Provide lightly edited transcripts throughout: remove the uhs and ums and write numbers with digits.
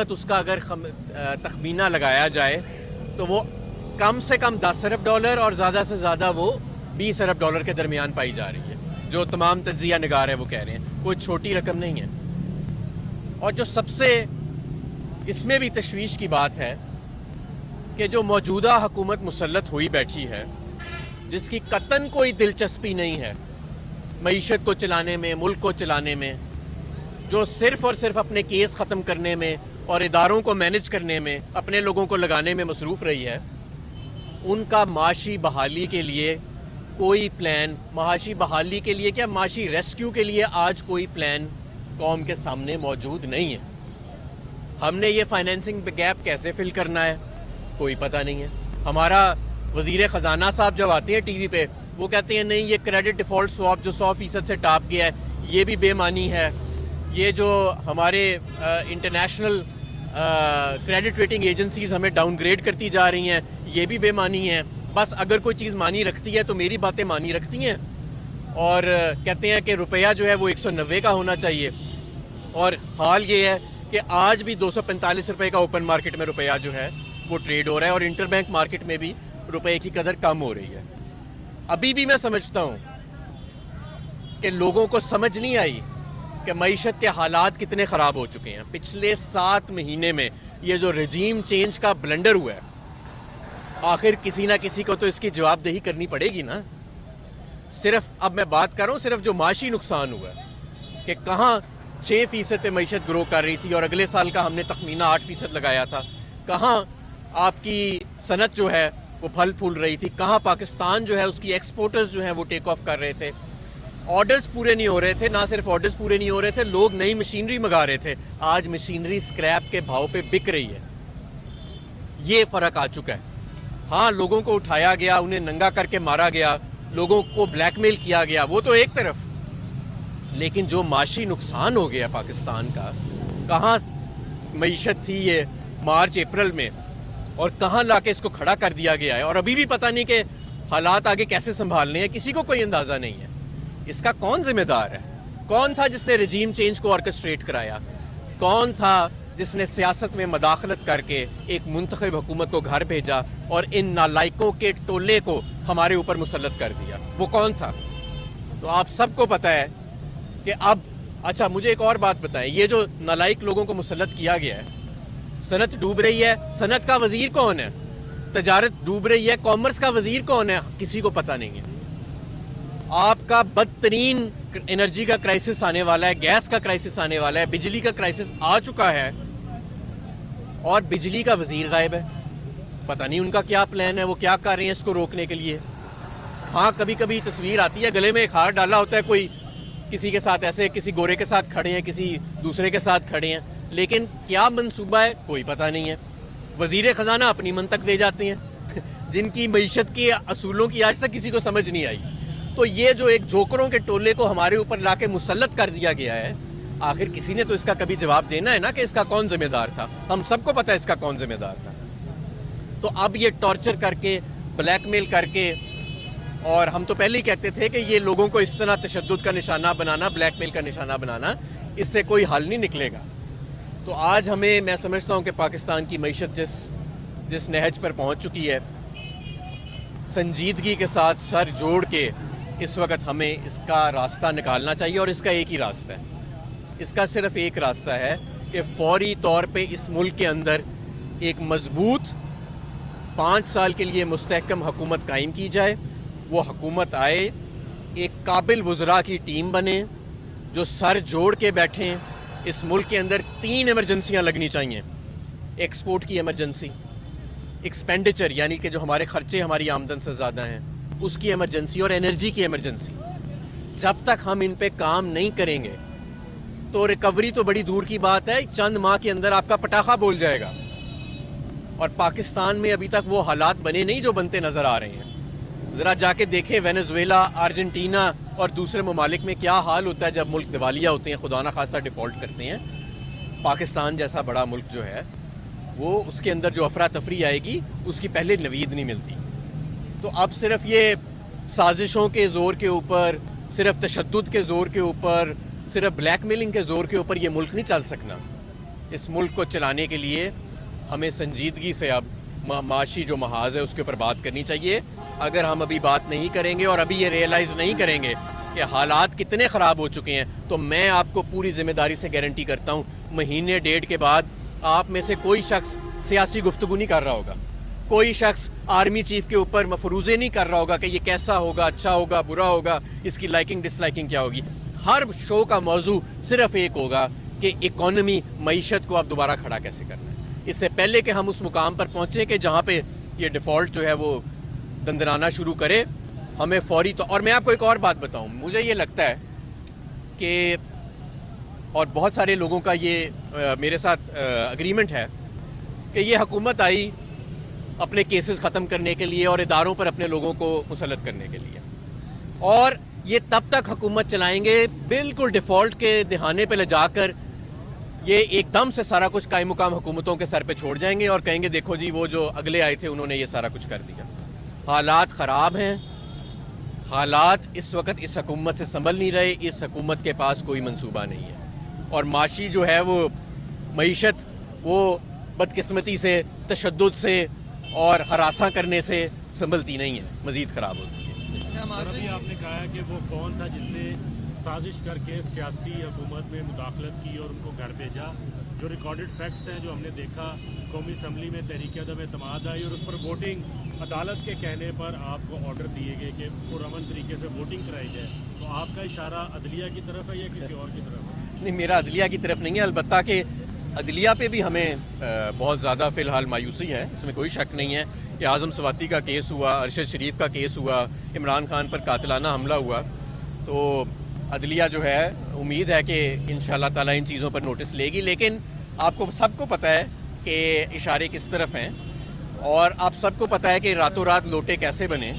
वक्त उसका अगर तखमीना लगाया जाए तो वो कम से कम 10 अरब डॉलर और ज़्यादा से ज़्यादा वो 20 अरब डॉलर के दरमियान पाई जा रही है, जो तमाम तज्जिया निगार है वो कह रहे हैं। कोई छोटी रकम नहीं है। और जो सबसे इसमें भी तशवीश की बात है कि जो मौजूदा हुकूमत मुसल्लत हुई बैठी है, जिसकी कतन कोई दिलचस्पी नहीं है मईशत को चलाने में, मुल्क को चलाने में, जो सिर्फ़ और सिर्फ अपने केस ख़त्म करने में और इदारों को मैनेज करने में, अपने लोगों को लगाने में मसरूफ़ रही है, उनका माशी बहाली के लिए कोई प्लान, माशी बहाली के लिए क्या, माशी रेस्क्यू के लिए आज कोई प्लान कौम के सामने मौजूद नहीं है। हमने ये फाइनेंसिंग गैप कैसे फिल करना है कोई पता नहीं है। हमारा वज़ीर ख़जाना साहब जब आते हैं टीवी पे, वो कहते हैं नहीं ये क्रेडिट डिफ़ॉल्ट स्वैप जो 100% से टॉप गया है ये भी बेमानी है, ये जो हमारे इंटरनेशनल क्रेडिट रेटिंग एजेंसीज़ हमें डाउनग्रेड करती जा रही हैं ये भी बेमानी है। बस अगर कोई चीज़ मानी रखती है तो मेरी बातें मानी रखती हैं, और कहते हैं कि रुपया जो है वो 190 का होना चाहिए। और हाल ये है कि आज भी 245 रुपये का ओपन मार्केट में रुपया जो है वो ट्रेड हो रहा है, और इंटरबैंक मार्केट में भी रुपये की कदर कम हो रही है। अभी भी मैं समझता हूँ कि लोगों को समझ नहीं आई कि मईशत के हालात कितने ख़राब हो चुके हैं। पिछले 7 महीने में ये जो रजीम चेंज का ब्लंडर हुआ है, आखिर किसी ना किसी को तो इसकी जवाबदेही करनी पड़ेगी ना। सिर्फ अब मैं बात कर रहा हूँ सिर्फ जो माशी नुकसान हुआ है कि कहाँ 6% पे मईशत ग्रो कर रही थी और अगले साल का हमने तखमीना 8% लगाया था, कहाँ आपकी सनत जो है वो फल फूल रही थी, कहाँ पाकिस्तान जो है उसकी एक्सपोर्टर्स जो हैं वो टेक ऑफ कर रहे थे, ऑर्डर्स पूरे नहीं हो रहे थे, ना सिर्फ ऑर्डर्स पूरे नहीं हो रहे थे, लोग नई मशीनरी मंगा रहे थे। आज मशीनरी स्क्रैप के भाव पे बिक रही है। ये फ़र्क आ चुका है। हाँ, लोगों को उठाया गया, उन्हें नंगा करके मारा गया, लोगों को ब्लैकमेल किया गया, वो तो एक तरफ, लेकिन जो माशी नुकसान हो गया पाकिस्तान का, कहाँ मईशत थी ये मार्च अप्रैल में और कहाँ लाके इसको खड़ा कर दिया गया है, और अभी भी पता नहीं कि हालात आगे कैसे संभालने हैं, किसी को कोई अंदाज़ा नहीं है। इसका कौन जिम्मेदार है? कौन था जिसने रजीम चेंज को ऑर्केस्ट्रेट कराया? कौन था जिसने सियासत में मदाखलत करके एक मुंतखब हुकूमत को घर भेजा और इन नालायकों के टोले को हमारे ऊपर मुसल्लत कर दिया? वो कौन था? तो आप सबको पता है कि अब, अच्छा मुझे एक और बात बताएं, ये जो नालायक लोगों को मुसल्लत किया गया है, सनत डूब रही है, सनत का वजीर कौन है? तजारत डूब रही है, कॉमर्स का वजीर कौन है? किसी को पता नहीं है। आपका बदतरीन एनर्जी का क्राइसिस आने वाला है, गैस का क्राइसिस आने वाला है, बिजली का क्राइसिस आ चुका है, और बिजली का वजीर गायब है। पता नहीं उनका क्या प्लान है, वो क्या कर रहे हैं इसको रोकने के लिए। हाँ, कभी कभी तस्वीर आती है, गले में एक हार डाला होता है, कोई किसी के साथ ऐसे, किसी गोरे के साथ खड़े हैं, किसी दूसरे के साथ खड़े हैं, लेकिन क्या मंसूबा है कोई पता नहीं है। वजीर ख़जाना अपनी मंतक दे जाते हैं जिनकी मईशत के असूलों की आज तक किसी को समझ नहीं आई। तो ये जो एक जोकरों के टोले को हमारे ऊपर लाके मुसल्लत कर दिया गया है, आखिर किसी ने तो इसका कभी जवाब देना है ना कि इसका कौन जिम्मेदार था। हम सबको पता है इसका कौन जिम्मेदार था। तो अब ये टॉर्चर करके, ब्लैकमेल करके, और हम तो पहले ही कहते थे कि ये लोगों को इस तरह तशद्दुद का निशाना बनाना, ब्लैकमेल का निशाना बनाना, इससे कोई हल नहीं निकलेगा। तो आज हमें, मैं समझता हूँ कि पाकिस्तान की मईशत जिस नहज पर पहुँच चुकी है, संजीदगी के साथ सर जोड़ के इस वक्त हमें इसका रास्ता निकालना चाहिए। और इसका एक ही रास्ता है, इसका सिर्फ एक रास्ता है कि फौरी तौर पे इस मुल्क के अंदर एक मजबूत 5 साल के लिए मुस्तहकम हुकूमत कायम की जाए। वो हुकूमत आए, एक काबिल वज़रा की टीम बने जो सर जोड़ के बैठें। इस मुल्क के अंदर 3 इमरजेंसियाँ लगनी चाहिए। एक्सपोर्ट की इमरजेंसी, एक्सपेंडिचर यानी कि जो हमारे ख़र्चे हमारी आमदन से ज़्यादा हैं उसकी इमरजेंसी, और एनर्जी की इमरजेंसी। जब तक हम इन पे काम नहीं करेंगे तो रिकवरी तो बड़ी दूर की बात है, चंद माह के अंदर आपका पटाखा बोल जाएगा। और पाकिस्तान में अभी तक वो हालात बने नहीं जो बनते नज़र आ रहे हैं। ज़रा जाके देखें वेनेजुएला, अर्जेंटीना और दूसरे ममालिक में क्या हाल होता है जब मुल्क दिवालिया होते हैं, खुदा ना खासा डिफ़ॉल्ट करते हैं। पाकिस्तान जैसा बड़ा मुल्क जो है वो, उसके अंदर जो अफरा तफरी आएगी उसकी पहले नवीद नहीं मिलती। तो अब सिर्फ ये साजिशों के ज़ोर के ऊपर, सिर्फ तशद्दुद के ज़ोर के ऊपर, सिर्फ ब्लैकमेलिंग के ज़ोर के ऊपर ये मुल्क नहीं चल सकना। इस मुल्क को चलाने के लिए हमें संजीदगी से अब माशी जो महाज है उसके ऊपर बात करनी चाहिए। अगर हम अभी बात नहीं करेंगे और अभी ये रियलाइज़ नहीं करेंगे कि हालात कितने ख़राब हो चुके हैं, तो मैं आपको पूरी ज़िम्मेदारी से गारंटी करता हूँ महीने डेढ़ के बाद आप में से कोई शख्स सियासी गुफ्तगू नहीं कर रहा होगा, कोई शख्स आर्मी चीफ के ऊपर मफरूज़े नहीं कर रहा होगा कि ये कैसा होगा, अच्छा होगा, बुरा होगा, इसकी लाइकिंग डिसलाइकिंग क्या होगी। हर शो का मौजू सिर्फ एक होगा कि इकॉनमी, मईशत को आप दोबारा खड़ा कैसे करना है। इससे पहले कि हम उस मुकाम पर पहुँचें कि जहाँ पे ये डिफ़ॉल्ट जो है वो दंदनाना शुरू करे, हमें फौरी तो। और मैं आपको एक और बात बताऊँ, मुझे ये लगता है कि, और बहुत सारे लोगों का ये मेरे साथ अग्रीमेंट है कि ये हुकूमत आई अपने केसेस ख़त्म करने के लिए और इदारों पर अपने लोगों को मुसल्लत करने के लिए, और ये तब तक हुकूमत चलाएंगे बिल्कुल डिफ़ॉल्ट के दहाने पे ले जाकर ये एकदम से सारा कुछ कायम मुकाम हुकूमतों के सर पे छोड़ जाएंगे और कहेंगे देखो जी वो जो अगले आए थे उन्होंने ये सारा कुछ कर दिया। हालात ख़राब हैं, हालात इस वक्त इस हुकूमत से संभल नहीं रहे, इस हुकूमत के पास कोई मंसूबा नहीं है और माशी जो है वो मईशत वो बदकिस्मती से, तशद्दुद से और हरासा करने से संभलती नहीं है, मज़ीद ख़राब होती है। अभी आपने कहा है कि वो कौन था जिसने साजिश करके सियासी हुकूमत में मुदाखलत की और उनको घर भेजा। जो रिकॉर्डेड फैक्ट्स हैं, जो हमने देखा, कौमी असम्बली में तहरीक अदम एतमाद आई और उस पर वोटिंग, अदालत के कहने पर आपको ऑर्डर दिए गए कि पुरअमन तरीके से वोटिंग कराई जाए। तो आपका इशारा अदलिया की तरफ है या किसी और की तरफ है? नहीं, मेरा अदलिया की तरफ नहीं है, अलबत्ता कि अदलिया पे भी हमें बहुत ज़्यादा फ़िलहाल मायूसी है, इसमें कोई शक नहीं है कि आज़म सवाती का केस हुआ, अरशद शरीफ का केस हुआ, इमरान खान पर कातिलाना हमला हुआ, तो अदलिया जो है उम्मीद है कि इंशाअल्लाह ताला इन चीज़ों पर नोटिस लेगी। लेकिन आपको सबको पता है कि इशारे किस तरफ हैं और आप सबको पता है कि रातों रात लोटे कैसे बने,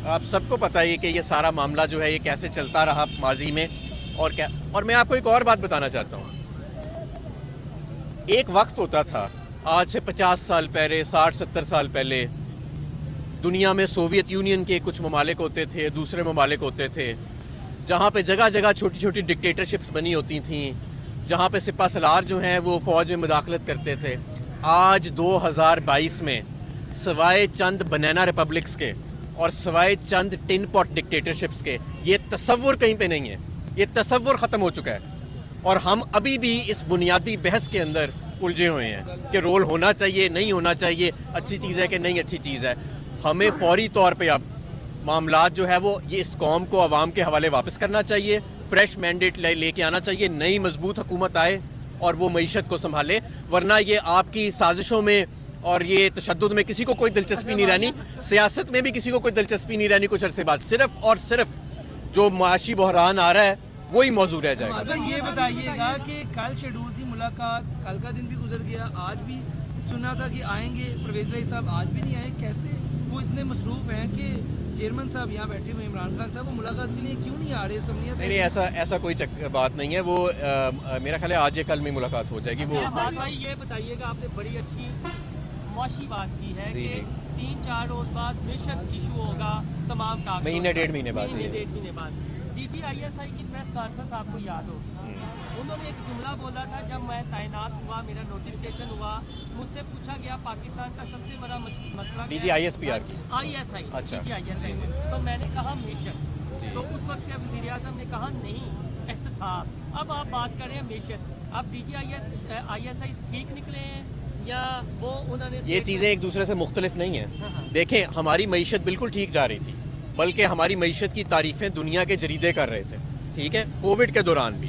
आप सबको पता है कि ये सारा मामला जो है ये कैसे चलता रहा माजी में और क्या। और मैं आपको एक और बात बताना चाहता हूँ, एक वक्त होता था आज से 50 साल पहले, 60-70 साल पहले दुनिया में सोवियत यूनियन के कुछ ममालिक होते थे, दूसरे ममालिक होते थे, जहाँ पे जगह जगह छोटी छोटी डिक्टेटरशिप्स बनी होती थी, जहाँ पे सिपा सलार जो हैं वो फ़ौज में मुदाखलत करते थे। आज 2022 में सवाए चंद बनाना रिपब्लिक्स के और सवाए चंद टिन पॉट डिक्टेटरशिप्स के ये तसव्वुर कहीं पे नहीं है, ये तसव्वुर ख़त्म हो चुका है और हम अभी भी इस बुनियादी बहस के अंदर उलझे हुए हैं कि रोल होना चाहिए, नहीं होना चाहिए, अच्छी चीज़ है कि नहीं अच्छी चीज़ है। हमें फौरी तौर पे अब मामलात जो है वो ये इस कौम को अवाम के हवाले वापस करना चाहिए, फ्रेश मैंडेट लेके आना चाहिए, नई मजबूत हुकूमत आए और वो मईशत को संभाले, वरना ये आपकी साजिशों में और ये तशद्दुद में किसी को कोई दिलचस्पी नहीं रहनी, सियासत में भी किसी को कोई दिलचस्पी नहीं रहनी कुछ अरसे बाद। सिर्फ और सिर्फ जो माशी बहरान आ रहा है वही मौजू रह जाएगा। अच्छा ये बताइएगा कि कल शेड्यूल थी मुलाकात, कल का दिन भी गुजर गया, आज भी सुना था कि आएंगे परवेज़ भाई साहब, आज भी नहीं आए। कैसे वो इतने मसरूफ़ हैं कि चेयरमैन साहब यहाँ बैठे हुए, इमरान खान साहब, वो मुलाकात के लिए क्यों नहीं आ रहे? समझिए नहीं, ऐसा कोई बात नहीं है। वो मेरा ख्याल है आज या कल में मुलाकात हो जाएगी। वो भाई ये बताइएगा, आपने बड़ी अच्छी मौशी बात की है कि 3-4 रोज बाद बेशक इशू होगा तमाम कागजात, महीने डेढ़ महीने बाद DGISI की प्रेस कॉन्फ्रेंस आपको याद होगी, उन्होंने एक जुमला बोला था, जब मैं तैनात हुआ, मेरा नोटिफिकेशन हुआ, मुझसे पूछा गया पाकिस्तान का सबसे बड़ा मसला DGISPR की ISI, अच्छा, DGISI, तो मैंने कहा मिशन, तो उस वक्त के वज़ीर आज़म ने कहा नहीं एहतसाब। अब आप बात करें मिशन, अब DGISI ठीक निकले हैं या वो उन्होंने, ये चीज़ें एक दूसरे से मुख्तलिफ नहीं है। देखें, हमारी मईशत बिल्कुल ठीक जा रही थी, बल्कि हमारी मईशत की तारीफ़ें दुनिया के जरीदे कर रहे थे, ठीक है। कोविड के दौरान भी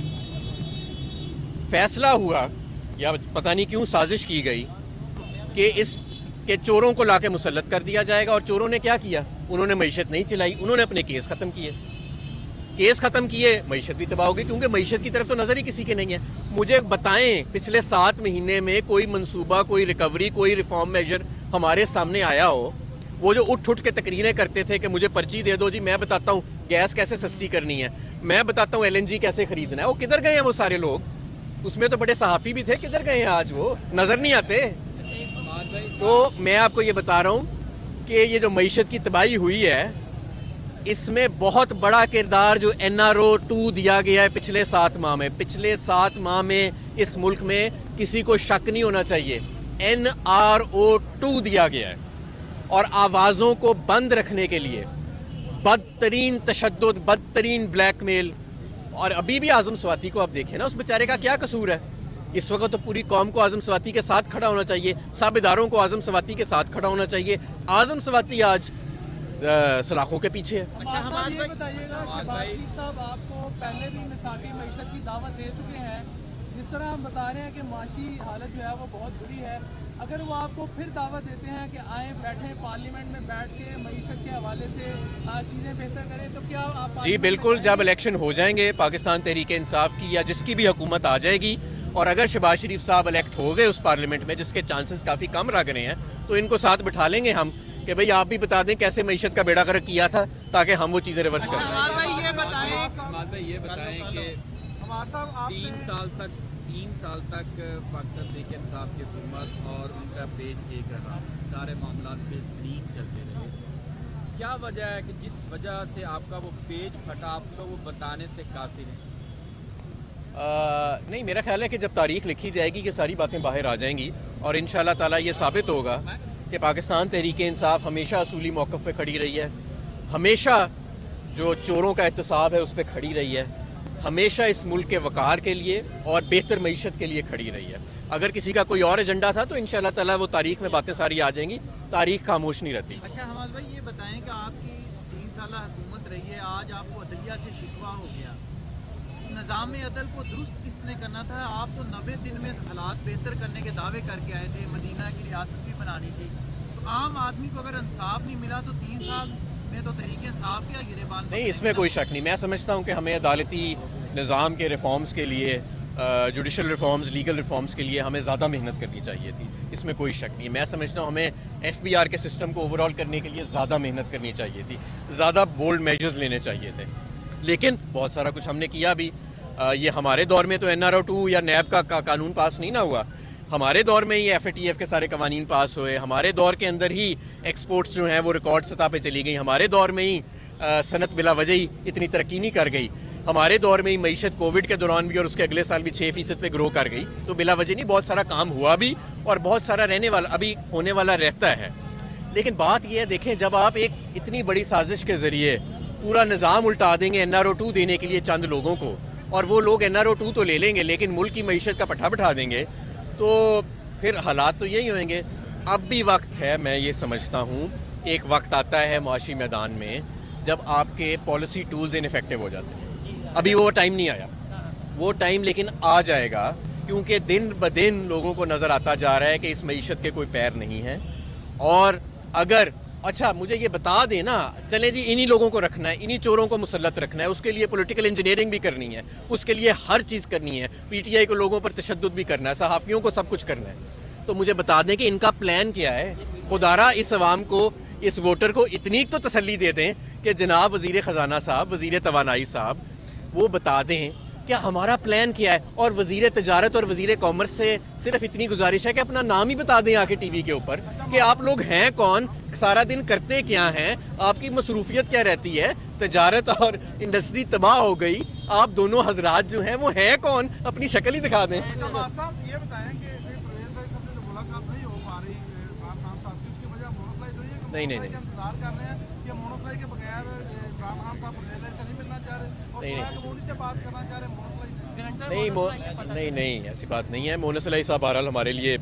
फैसला हुआ या पता नहीं क्यों साजिश की गई कि के चोरों को लाके मुसल्लत कर दिया जाएगा, और चोरों ने क्या किया? उन्होंने मईशत नहीं चलाई, उन्होंने अपने केस ख़त्म किए, मईशत भी तबाह हो गई, क्योंकि मईशत की तरफ तो नज़र ही किसी के नहीं है। मुझे बताएं पिछले 7 महीने में कोई मंसूबा, कोई रिकवरी, कोई रिफॉर्म मेजर हमारे सामने आया हो? वो जो उठ के तकरीरें करते थे कि मुझे पर्ची दे दो जी, मैं बताता हूँ गैस कैसे सस्ती करनी है, मैं बताता हूँ LNG कैसे खरीदना है, वो किधर गए हैं वो सारे लोग? उसमें तो बड़े सहाफ़ी भी थे, किधर गए हैं आज? वो नज़र नहीं आते। तो मैं आपको ये बता रहा हूँ कि ये जो मईशत की तबाही हुई है, इसमें बहुत बड़ा किरदार जो NRO 2 दिया गया है पिछले 7 माह में। पिछले 7 माह में इस मुल्क में किसी को शक नहीं होना चाहिए, NRO2 दिया गया है और आवाज़ों को बंद रखने के लिए बदतरीन तशद्दुद, बदतरीन ब्लैकमेल। और अभी भी आज़म स्वाति को आप देखें ना, उस बेचारे का क्या कसूर है? इस वक्त तो पूरी कौम को आज़म स्वाति के साथ खड़ा होना चाहिए, सब इदारों को आज़म स्वाति के साथ खड़ा होना चाहिए। आज़म स्वाति आज सलाखों के पीछे है। अच्छा, हम ये बताइएगा, शहबाज शरीफ साहब आपको पहले भी मिसाकी मईशत की दावत दे चुके हैं। जिस तरह हम बता रहे हैं कि माशी हालत जो है वो बहुत बुरी है, अगर वो आपको फिर दावत देते हैं कि आए बैठे पार्लियामेंट में बैठ के मईशत के हवाले से चीज़ें बेहतर करें, तो क्या आप? जी बिल्कुल, जब इलेक्शन हो जाएंगे पाकिस्तान तहरीक इंसाफ की या जिसकी भी हुकूमत आ जाएगी और अगर शहबाज शरीफ साहब इलेक्ट हो गए उस पार्लियामेंट में, जिसके चांसेस काफ़ी कम लग रहे हैं, तो इनको साथ बिठा लेंगे हम कि भाई आप भी बता दें कैसे मईशत का बेड़ा गर्क किया था, ताकि हम वो चीज़ें रिवर्स करें। हमाद भाई ये बताएं कि 3 साल तक पाकिस्तान तहरीक इंसाफ की हुकूमत और उनका पेज एक रहा, सारे मामला बेहतरीन चलते रहे। क्या वजह है कि जिस वजह से आपका वो पेज फटा, आपको वो बताने से कासिर है? नहीं, मेरा ख्याल है कि जब तारीख लिखी जाएगी कि सारी बातें बाहर आ जाएंगी और इंशाल्लाह ताला ये साबित होगा कि पाकिस्तान तहरीक इंसाफ हमेशा असूली मौक़िफ़ पे खड़ी रही है, हमेशा जो चोरों का एहतसाब है उस पर खड़ी रही है, हमेशा इस मुल्क के वक़ार के लिए और बेहतर मईशत के लिए खड़ी रही है। अगर किसी का कोई और एजेंडा था तो इंशाल्लाह ताला वो तारीख में बातें सारी आ जाएंगी, तारीख खामोश नहीं रहती। अच्छा हमाद भाई ये बताएं कि आपकी 3 साल हुकूमत रही है, आज आपको अदलिया से शिकवा हो गया, निज़ाम अदल को दुरुस्त किसने करना था? आप तो 90 दिन में हालात बेहतर करने के दावे करके आए थे, मदीना की रियासत भी बनानी थी, तो आम आदमी को अगर इंसाफ नहीं मिला तो 3 साल में तो तहरीक इंसाफ क्या गिरेबान? नहीं, इसमें कोई शक नहीं। मैं समझता हूँ कि हमें अदालती निज़ाम के रिफॉर्म्स के लिए, जुडिशल रिफॉर्म्स, लीगल रिफॉर्म्स के लिए हमें ज़्यादा मेहनत करनी चाहिए थी, इसमें कोई शक नहीं। मैं समझता हूँ हमें FBR के सिस्टम को ओवरऑल करने के लिए ज़्यादा मेहनत करनी चाहिए थी, ज़्यादा बोल्ड मेजर्स लेने चाहिए थे, लेकिन बहुत सारा कुछ हमने किया भी। ये हमारे दौर में तो NRO2 या नैब का कानून पास नहीं ना हुआ, हमारे दौर में ही FATF के सारे कवानीन पास हुए, हमारे दौर के अंदर ही एक्सपोर्ट्स जो हैं वो रिकॉर्ड सतह पे चली गई, हमारे दौर में ही सनत बिला वजह ही इतनी तरक्की नहीं कर गई, हमारे दौर में ही मईशत कोविड के दौरान भी और उसके अगले साल भी 6% पे ग्रो कर गई। तो बिला वजह नहीं, बहुत सारा काम हुआ भी और बहुत सारा रहने वाला अभी होने वाला रहता है। लेकिन बात यह है, देखें, जब आप एक इतनी बड़ी साजिश के ज़रिए पूरा निज़ाम उल्टा देंगे NRO2 देने के लिए चंद लोगों को, और वो लोग NRO2 तो ले लेंगे लेकिन मुल्क की मईशत का पट्टा बिठा देंगे, तो फिर हालात तो यही होंगे। अब भी वक्त है, मैं ये समझता हूँ, एक वक्त आता है माशी मैदान में जब आपके पॉलिसी टूल्स इनफेक्टिव हो जाते हैं। अभी वो टाइम नहीं आया, वो टाइम लेकिन आ जाएगा, क्योंकि दिन ब दिन लोगों को नज़र आता जा रहा है कि इस मईशत के कोई पैर नहीं है। और अगर अच्छा मुझे ये बता देना, चले जी इन्हीं लोगों को रखना है, इन्हीं चोरों को मुसल्लत रखना है, उसके लिए पॉलिटिकल इंजीनियरिंग भी करनी है, उसके लिए हर चीज़ करनी है, PTI को लोगों पर तशद्दुद भी करना है, सहाफ़ियों को सब कुछ करना है, तो मुझे बता दें कि इनका प्लान क्या है। खुदारा इस अवाम को, इस वोटर को इतनी तो तसल्ली दे दें कि जनाब वज़ीर ख़जाना साहब, वज़ीर तवानाई साहब, वो बता दें क्या हमारा प्लान क्या है। और वज़ीर तजारत और वज़ीर कॉमर्स से सिर्फ इतनी गुजारिश है कि अपना नाम ही बता दें आके TV के ऊपर कि आप लोग हैं कौन, सारा दिन करते क्या हैं, आपकी मसरूफियत क्या रहती है। तजारत और इंडस्ट्री तबाह हो गई, आप दोनों हजरात जो हैं वो हैं कौन, अपनी शक्ल ही दिखा दें। ये बताएं कि मुलाकात नहीं हो पा रही इमरान खान साहब की, उसकी वजह मोनोस्लाई तो ये नहीं इंतजार कर रहे हैं कि मोनोस्लाई के बगैर इमरान खान साहब से नहीं मिलना चाह रहे और मोदी से बात करना चाह रहे मोनोस्लाई से। नहीं, ऐसी बात नहीं है। मोनसलाई साहब बहरहाल हमारे लिए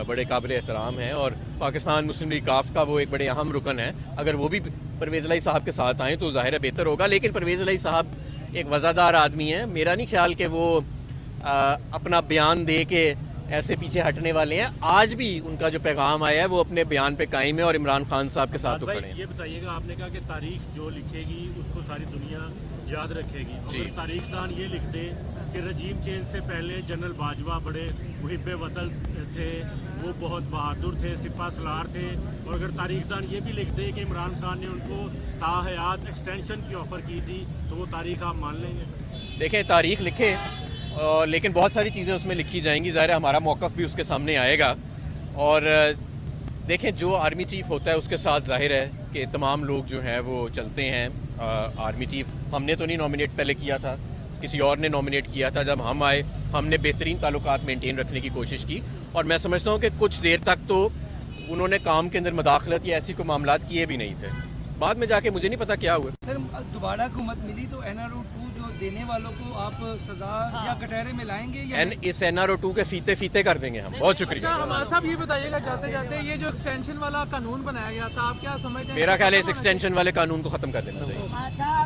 बड़े काबिल एहतराम हैं और पाकिस्तान मुस्लिम लीग काफ का वो एक बड़े अहम रुकन है। अगर वो भी परवेज़ इलाही साहब के साथ आएँ तो ज़ाहिर है बेहतर होगा, लेकिन परवेज़ इलाही साहब एक वज़ादार आदमी हैं, मेरा नहीं ख्याल कि वो अपना बयान दे के ऐसे पीछे हटने वाले हैं। आज भी उनका जो पैगाम आया है वो अपने बयान पे कायम है और इमरान खान साहब के साथ खड़े हैं। ये बताइएगा, आपने कहा कि तारीख जो लिखेगी उसको सारी दुनिया याद रखेगी, अगर तारीखदान ये लिख दे कि रजीम चेंज से पहले जनरल बाजवा बड़े मुहिब्बे वतन थे, वो बहुत बहादुर थे, सिपा सलार थे, और अगर तारीखदान ये भी लिख दे कि इमरान खान ने उनको ताहयात एक्सटेंशन की ऑफ़र की थी, तो वो तारीख आप मान लेंगे? देखें, तारीख लिखे लेकिन बहुत सारी चीज़ें उसमें लिखी जाएंगी, ज़ाहिर है हमारा मौक़िफ़ भी उसके सामने आएगा। और देखें, जो आर्मी चीफ़ होता है उसके साथ ज़ाहिर है कि तमाम लोग जो हैं वो चलते हैं। आर्मी चीफ़ हमने तो नहीं नॉमिनेट पहले किया था, किसी और ने नॉमिनेट किया था। जब हम आए हमने बेहतरीन ताल्लुकात मेंटेन रखने की कोशिश की, और मैं समझता हूँ कि कुछ देर तक तो उन्होंने काम के अंदर मदाखलत या ऐसी कोई मामलात किए भी नहीं थे। बाद में जाके मुझे नहीं पता क्या हुआ। सर दोबारा हुकूमत मिली तो NRO 2 जो देने वालों को आप सजा या कटहरे में लाएंगे या इस NRO 2 के फीते फीते कर देंगे हम। बहुत शुक्रिया। अच्छा हमारा साहब ये बताइएगा जाते जाते ये जो एक्सटेंशन वाला कानून बनाया गया था आप क्या समझते हैं? मेरा ख्याल है इस एक्सटेंशन वाले कानून को ख़त्म कर देना चाहिए।